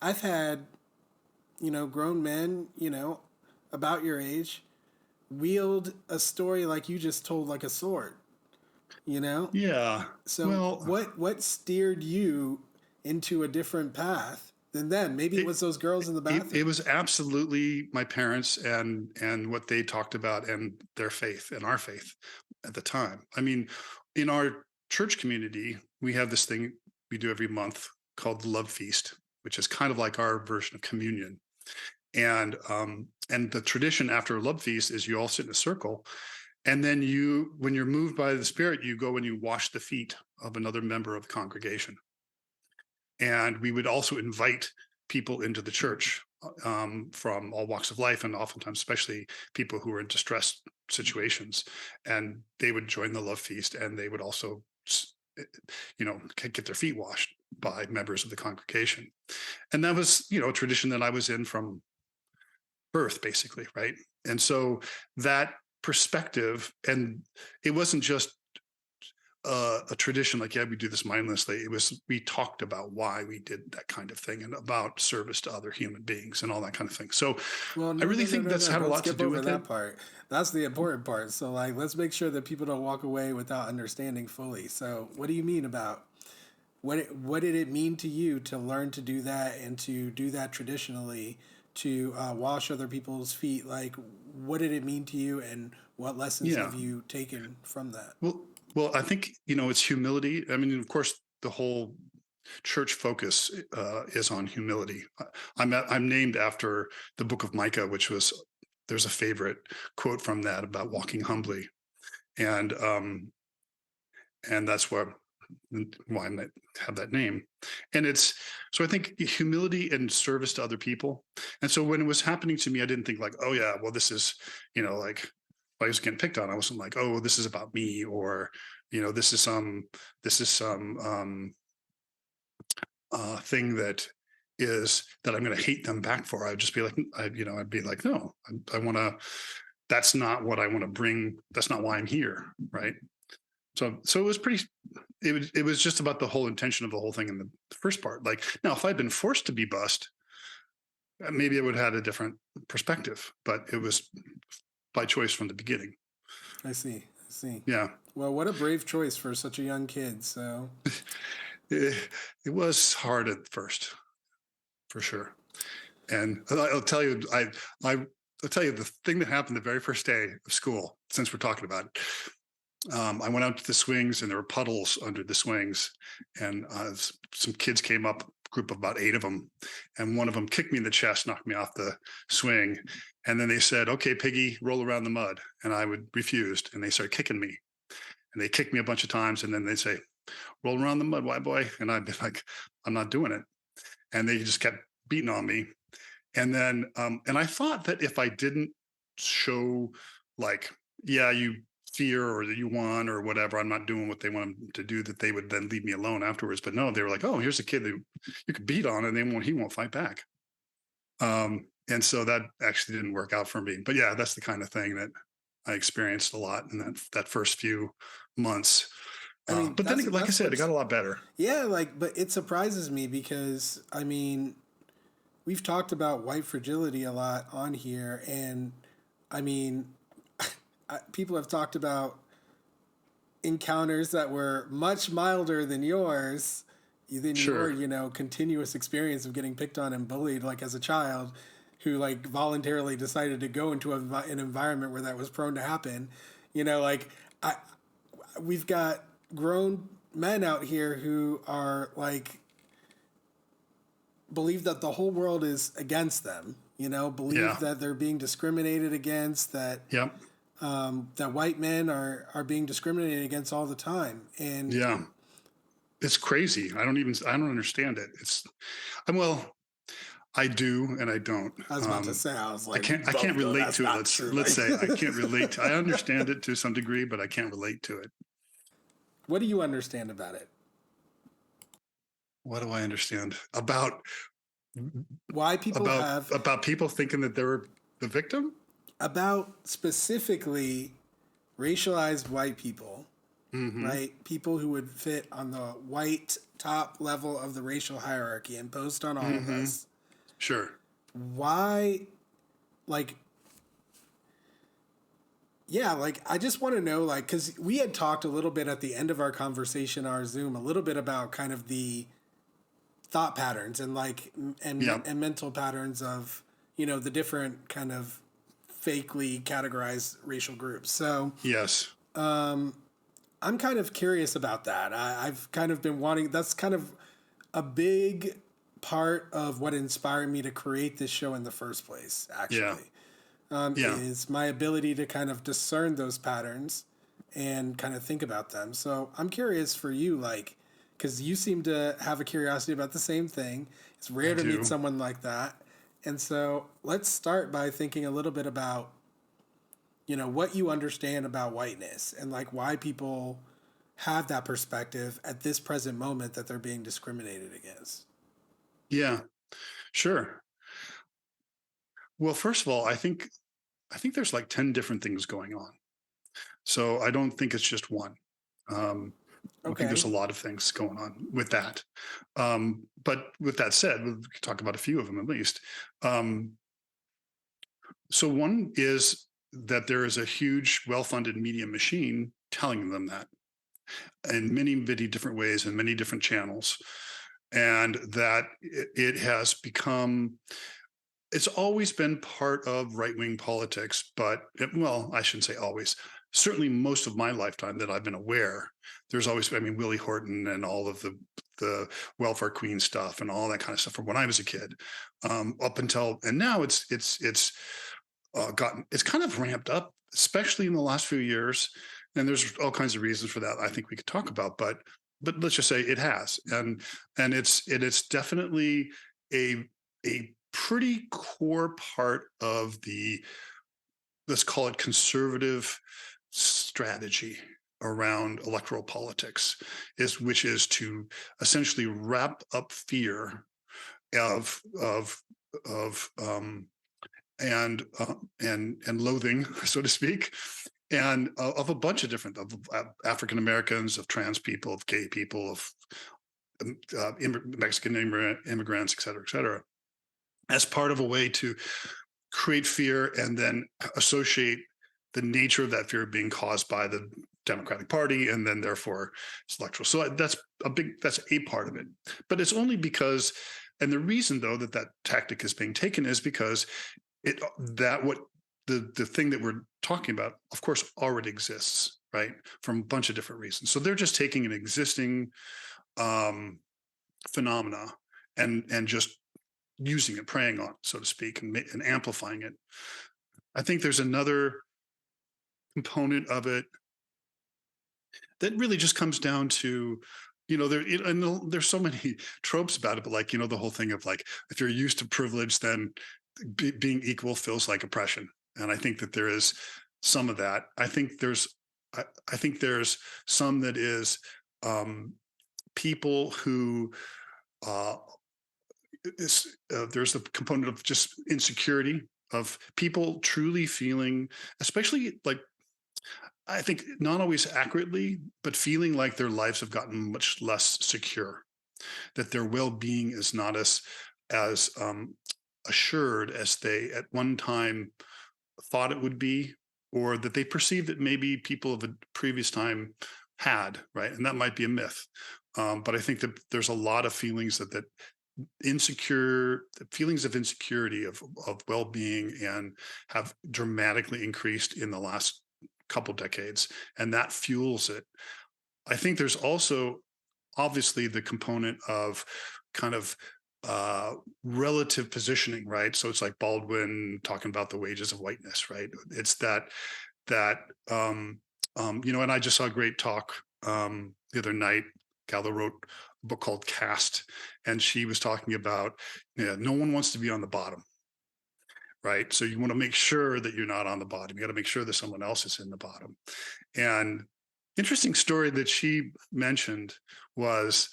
I've had, grown men, about your age, wield a story like you just told like a sword, you know? Yeah. So Well, what steered you into a different path than them? Maybe it it, was those girls in the it bathroom. was absolutely my parents and what they talked about and their faith and our faith at the time. I mean, in our church community, we have this thing we do every month called the Love Feast, which is kind of like our version of communion. And the tradition after a love feast is you all sit in a circle, and then when you're moved by the Spirit, you go and you wash the feet of another member of the congregation. And we would also invite people into the church from all walks of life, and oftentimes, especially people who are in distressed situations. And they would join the love feast, and they would also, get their feet washed by members of the congregation. And that was, a tradition that I was in from birth, basically, right? And so that perspective, and it wasn't just a tradition like, yeah, we do this mindlessly. It was, we talked about why we did that kind of thing and about service to other human beings and all that kind of thing. So Well, I no, really no, no, think no, that's no. had a Don't lot to skip do over with it. that part. That's the important part. So, like, let's make sure that people don't walk away without understanding fully. So, what do you mean about what did it mean to you to learn to do that and to do that traditionally, to wash other people's feet? Like, what did it mean to you, and what lessons Yeah. have you taken from that? Well, I think, it's humility. I mean, of course, the whole church focus is on humility. I'm named after the book of Micah, which was, there's a favorite quote from that about walking humbly. And that's why I have that name. And it's, so I think humility and service to other people. And so when it was happening to me, I didn't think like, oh yeah, well, this is, like, I was getting picked on. I wasn't like, oh, this is about me, or, this is some thing that I'm going to hate them back for. I'd just be like, I'd be like, no, I want to, that's not what I want to bring. That's not why I'm here. Right. So it was pretty, it was just about the whole intention of the whole thing in the first part. Like, now, if I'd been forced to be bussed, maybe it would have had a different perspective, but it was by choice from the beginning. I see. I see. Yeah. Well, what a brave choice for such a young kid. So, It was hard at first, for sure. And I'll tell you, I'll tell you the thing that happened the very first day of school, since we're talking about it. I went out to the swings, and there were puddles under the swings, and some kids came up, a group of about 8 of them, and one of them kicked me in the chest, knocked me off the swing, and then they said, "Okay, Piggy, roll around the mud," and I would refused, and they started kicking me, and they kicked me a bunch of times, and then they say, "Roll around the mud, white boy," and I'd be like, "I'm not doing it," and they just kept beating on me, and then and I thought that if I didn't show, like, yeah, you fear or that you want or whatever, I'm not doing what they want to do, that they would then leave me alone afterwards. But no, they were like, oh, here's a kid that you could beat on, and he won't fight back. And so that actually didn't work out for me. But yeah, that's the kind of thing that I experienced a lot in that first few months. I mean, But then, like I that's said, it what's got a lot better. yeah. Like, but it surprises me because I mean, we've talked about white fragility a lot on here, and I mean, people have talked about encounters that were much milder than yours, than your, Sure. continuous experience of getting picked on and bullied, like as a child, who like voluntarily decided to go into an environment where that was prone to happen. Like I, we've got grown men out here who are like believe that the whole world is against them. Believe Yeah. that they're being discriminated against. Yep. That white men are being discriminated against all the time. And Yeah. It's crazy. I don't understand it. Well, I do and I don't. I was about to say, I was like, we I can't both know relate that's to it. not Let's true. let's say I can't relate to. I understand it to some degree, but I can't relate to it. What do you understand about it? What do I understand about Why people about have about people thinking that they were the victim? about specifically racialized white people, Mm-hmm. right? People who would fit on the white top level of the racial hierarchy imposed on all of Mm-hmm. us. Sure. Why, like, yeah, like I just want to know, like, because we had talked a little bit at the end of our conversation, our Zoom, a little bit about kind of the thought patterns and like Yeah. and mental patterns of the different kind of fakely categorized racial groups. So Yes. I'm kind of curious about that. I've kind of been wanting. That's kind of a big part of what inspired me to create this show in the first place. Yeah. Actually, Yeah. is my ability to kind of discern those patterns and kind of think about them. So I'm curious for you, like, because you seem to have a curiosity about the same thing. It's I rare to meet do. someone like that. And so let's start by thinking a little bit about, what you understand about whiteness and like why people have that perspective at this present moment that they're being discriminated against. Yeah. Sure. Well, first of all, I think there's like 10 different things going on. So I don't think it's just one. Um, I think there's Okay. a lot of things going on with that. But with that said, we can talk about a few of them at least. Um, so one is that there is a huge, well-funded media machine telling them that in many, many different ways and many different channels, and that it has become. It's always been part of right-wing politics, but well, I shouldn't say always. Certainly, most of my lifetime that I've been aware, there's always, I mean, Willie Horton and all of the welfare queen stuff and all that kind of stuff from when I was a kid, up until and now it's kind of ramped up, especially in the last few years. And there's all kinds of reasons for that I think we could talk about, but let's just say it has, and it's definitely a a pretty core part of the, let's call it, conservative strategy around electoral politics, is which is to essentially wrap up fear of of of and loathing, so to speak, and of a bunch of different, of African Americans, of trans people, of gay people, of Mexican immigrants, et cetera, as part of a way to create fear and then associate the nature of that fear being caused by the Democratic Party, and then therefore it's electoral. So that's a part of it, but it's only because, and the reason though that tactic is being taken is because it that what the thing that we're talking about, of course, already exists, right, from a bunch of different reasons. So they're just taking an existing um, phenomena and just using it, preying on it, so to speak, and amplifying it. I think there's another component of it that really just comes down to, there's so many tropes about it, but like, the whole thing of like, if you're used to privilege, then being equal feels like oppression. And I think that there is some of that. I think there's some that is um, people who uh, there's the component of just insecurity, of people truly feeling, especially like, I think not always accurately, but feeling like their lives have gotten much less secure, that their well-being is not as assured as they at one time thought it would be, or that they perceive that maybe people of a previous time had, right? And that might be a myth. But I think that there's a lot of feelings that insecure feelings of insecurity of well-being, and have dramatically increased in the last couple decades, and that fuels it. I think there's also obviously the component of kind of relative positioning, right? So it's like Baldwin talking about the wages of whiteness, right? It's that and I just saw a great talk the other night. Gal that wrote a book called Caste, and she was talking about, no one wants to be on the bottom, right? So you want to make sure that you're not on the bottom. You got to make sure that someone else is in the bottom. And interesting story that she mentioned was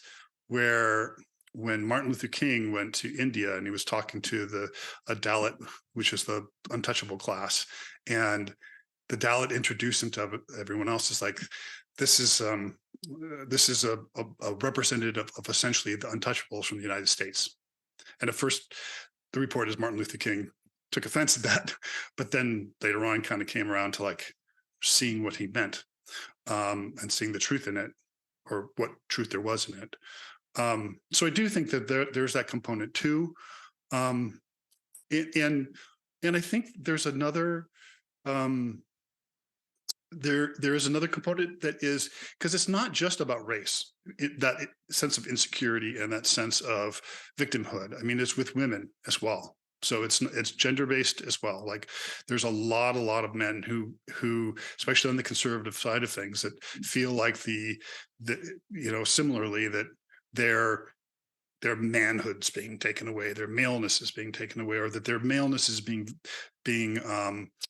where when Martin Luther King went to India and he was talking to a Dalit, which is the untouchable class, and the Dalit introduced him to everyone else as like, this is a representative of essentially the untouchables from the United States. And at first, the report is Martin Luther King took offense at that, but then later on kind of came around to like seeing what he meant, and seeing the truth in it, or what truth there was in it. So I do think that there's that component too. Um, and and I think there's another, um, there is another component that is, because it's not just about race, sense of insecurity and that sense of victimhood. I mean, it's with women as well. So it's gender based as well. Like there's a lot of men who especially on the conservative side of things, that feel like the similarly, that their their manhood's being taken away, their maleness is being taken away, or that their maleness is being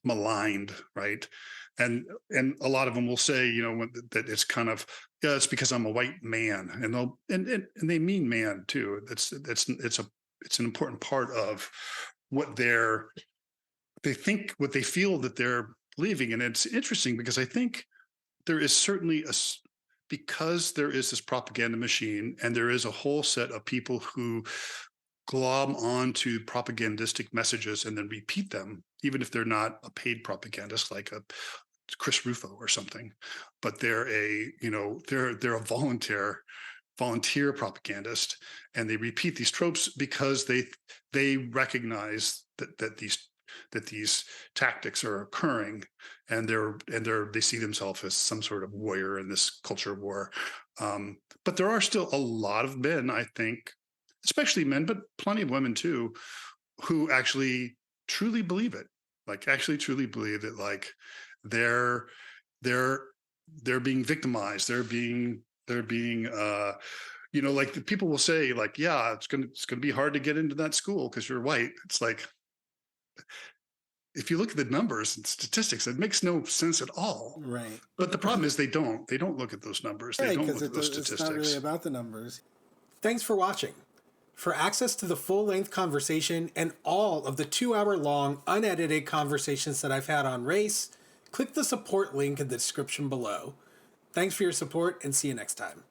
maligned, right? And a lot of them will say, that it's kind of, yeah, it's because I'm a white man, and they mean man too. It's an important part of what they think, what they feel that they're believing. And it's interesting because I think there is certainly because there is this propaganda machine, and there is a whole set of people who glob onto propagandistic messages and then repeat them, even if they're not a paid propagandist like a Chris Rufo or something, but they're a volunteer propagandist, and they repeat these tropes because they recognize that these tactics are occurring, and they see themselves as some sort of warrior in this culture war. But there are still a lot of men, I think, especially men, but plenty of women too, who actually truly believe it. Like actually truly believe that, like they're they're being victimized. They're being like the people will say, like, yeah, it's gonna be hard to get into that school because you're white. It's like, if you look at the numbers and statistics, it makes no sense at all. Right. But the problem is they don't look at those numbers. They Right, don't because look at those it's not really statistics. about the numbers. Thanks for watching. For access to the full-length conversation and all of the 2-hour-long unedited conversations that I've had on race, click the support link in the description below. Thanks for your support, and see you next time.